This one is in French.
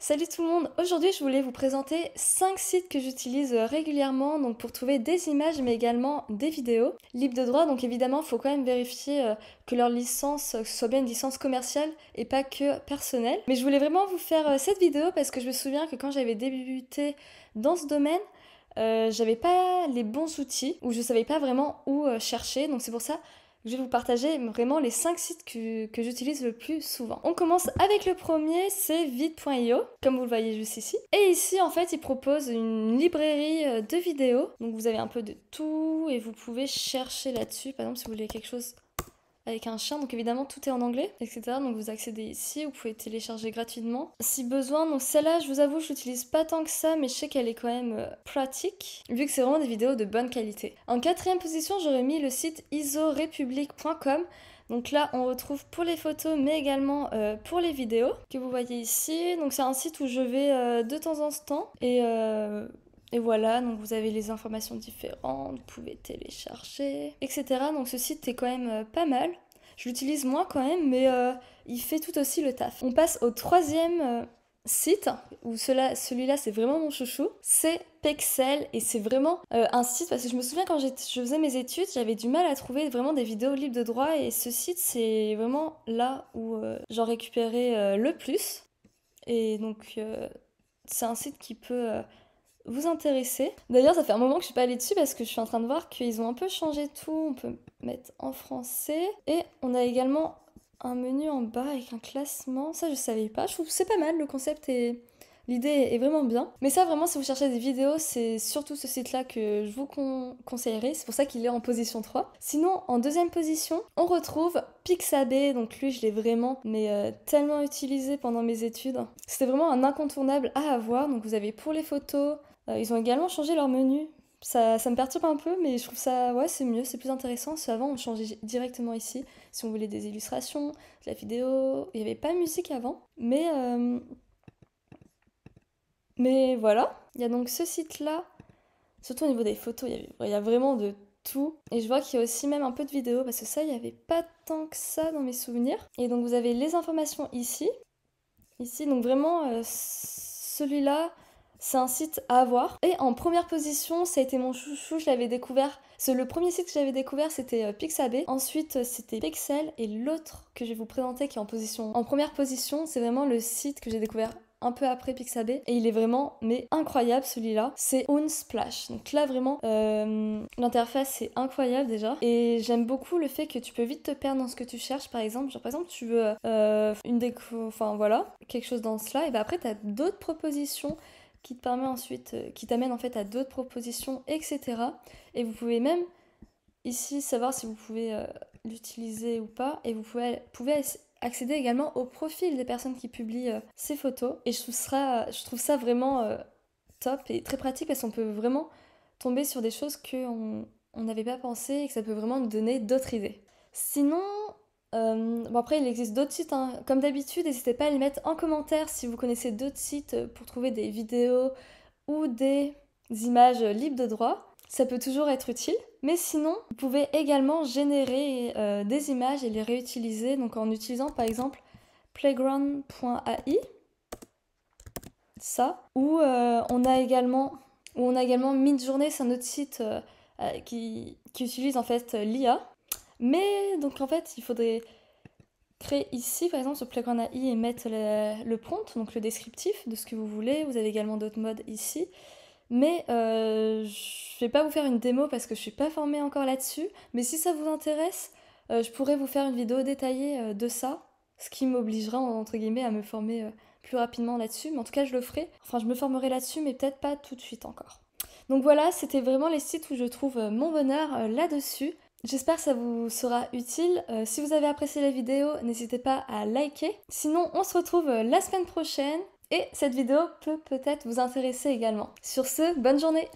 Salut tout le monde, aujourd'hui je voulais vous présenter 5 sites que j'utilise régulièrement donc pour trouver des images mais également des vidéos libres de droit. Donc évidemment il faut quand même vérifier que leur licence soit bien une licence commerciale et pas que personnelle. Mais je voulais vraiment vous faire cette vidéo parce que je me souviens que quand j'avais débuté dans ce domaine, j'avais pas les bons outils ou je savais pas vraiment où chercher. Donc c'est pour ça je vais vous partager vraiment les 5 sites que j'utilise le plus souvent. On commence avec le premier, c'est vide.io, comme vous le voyez juste ici. Et ici, en fait, ils proposent une librairie de vidéos. Donc vous avez un peu de tout et vous pouvez chercher là-dessus. Par exemple, si vous voulez quelque chose avec un chien, donc évidemment tout est en anglais, etc. Donc vous accédez ici, vous pouvez télécharger gratuitement si besoin. Donc celle-là, je vous avoue, je l'utilise pas tant que ça, mais je sais qu'elle est quand même pratique, vu que c'est vraiment des vidéos de bonne qualité. En quatrième position, j'aurais mis le site isorepublic.com. Donc là, on retrouve pour les photos, mais également pour les vidéos que vous voyez ici. Donc c'est un site où je vais de temps en temps et voilà, donc vous avez les informations différentes, vous pouvez télécharger, etc. Donc ce site est quand même pas mal. Je l'utilise moins quand même, mais il fait tout aussi le taf. On passe au troisième site, où celui-là c'est vraiment mon chouchou, c'est Pexels, et c'est vraiment un site, parce que je me souviens quand je faisais mes études, j'avais du mal à trouver vraiment des vidéos libres de droit, et ce site c'est vraiment là où j'en récupérais le plus. Et donc c'est un site qui peut vous intéresser. D'ailleurs, ça fait un moment que je suis pas allée dessus parce que je suis en train de voir qu'ils ont un peu changé tout. On peut mettre en français. Et on a également un menu en bas avec un classement. Ça, je savais pas. Je trouve que c'est pas mal. Le concept et l'idée est vraiment bien. Mais ça, vraiment, si vous cherchez des vidéos, c'est surtout ce site-là que je vous conseillerais. C'est pour ça qu'il est en position 3. Sinon, en deuxième position, on retrouve Pixabay. Donc lui, je l'ai vraiment, mais tellement utilisé pendant mes études. C'était vraiment un incontournable à avoir. Donc vous avez pour les photos, ils ont également changé leur menu. Ça me perturbe un peu, mais je trouve ça, ouais, c'est mieux, c'est plus intéressant. Parce qu'avant, on changeait directement ici, si on voulait des illustrations, de la vidéo. Il n'y avait pas de musique avant. Mais voilà. Il y a donc ce site-là. Surtout au niveau des photos, il y a vraiment de tout. Et je vois qu'il y a aussi même un peu de vidéos, parce que ça, il n'y avait pas tant que ça dans mes souvenirs. Et donc, vous avez les informations ici. Ici, donc vraiment, celui-là, c'est un site à avoir. Et en première position, ça a été mon chouchou, je l'avais découvert. Le premier site que j'avais découvert, c'était Pixabay. Ensuite, c'était Pexels. Et l'autre que je vais vous présenter, qui est en première position, c'est vraiment le site que j'ai découvert un peu après Pixabay, et il est vraiment incroyable celui-là, c'est Unsplash. Donc là vraiment l'interface est incroyable déjà, et j'aime beaucoup le fait que tu peux vite te perdre dans ce que tu cherches. Par exemple tu veux une déco, enfin voilà, quelque chose dans cela, et ben après tu as d'autres propositions qui te permet ensuite, qui t'amènent en fait à d'autres propositions, etc. Et vous pouvez même ici savoir si vous pouvez l'utiliser ou pas, et vous pouvez accéder également au profil des personnes qui publient ces photos. Et je trouve ça vraiment top et très pratique, parce qu'on peut vraiment tomber sur des choses qu'on n'avait pas pensé, et que ça peut vraiment nous donner d'autres idées. Sinon, bon après il existe d'autres sites, hein. Comme d'habitude, n'hésitez pas à les mettre en commentaire si vous connaissez d'autres sites pour trouver des vidéos ou des images libres de droit. Ça peut toujours être utile. Mais sinon, vous pouvez également générer des images et les réutiliser, donc en utilisant par exemple playground.ai, ça, ou on a également Midjourney, c'est un autre site qui utilise en fait l'IA. Mais donc en fait, il faudrait créer ici par exemple sur Playground AI et mettre le prompt, donc le descriptif de ce que vous voulez. Vous avez également d'autres modes ici. Mais je vais pas vous faire une démo parce que je suis pas formée encore là-dessus. Mais si ça vous intéresse, je pourrais vous faire une vidéo détaillée de ça, ce qui m'obligera entre guillemets à me former plus rapidement là-dessus. Mais en tout cas, je le ferai. Enfin, je me formerai là-dessus, mais peut-être pas tout de suite encore. Donc voilà, c'était vraiment les sites où je trouve mon bonheur là-dessus. J'espère que ça vous sera utile. Si vous avez apprécié la vidéo, n'hésitez pas à liker. Sinon, on se retrouve la semaine prochaine. Et cette vidéo peut peut-être vous intéresser également. Sur ce, bonne journée!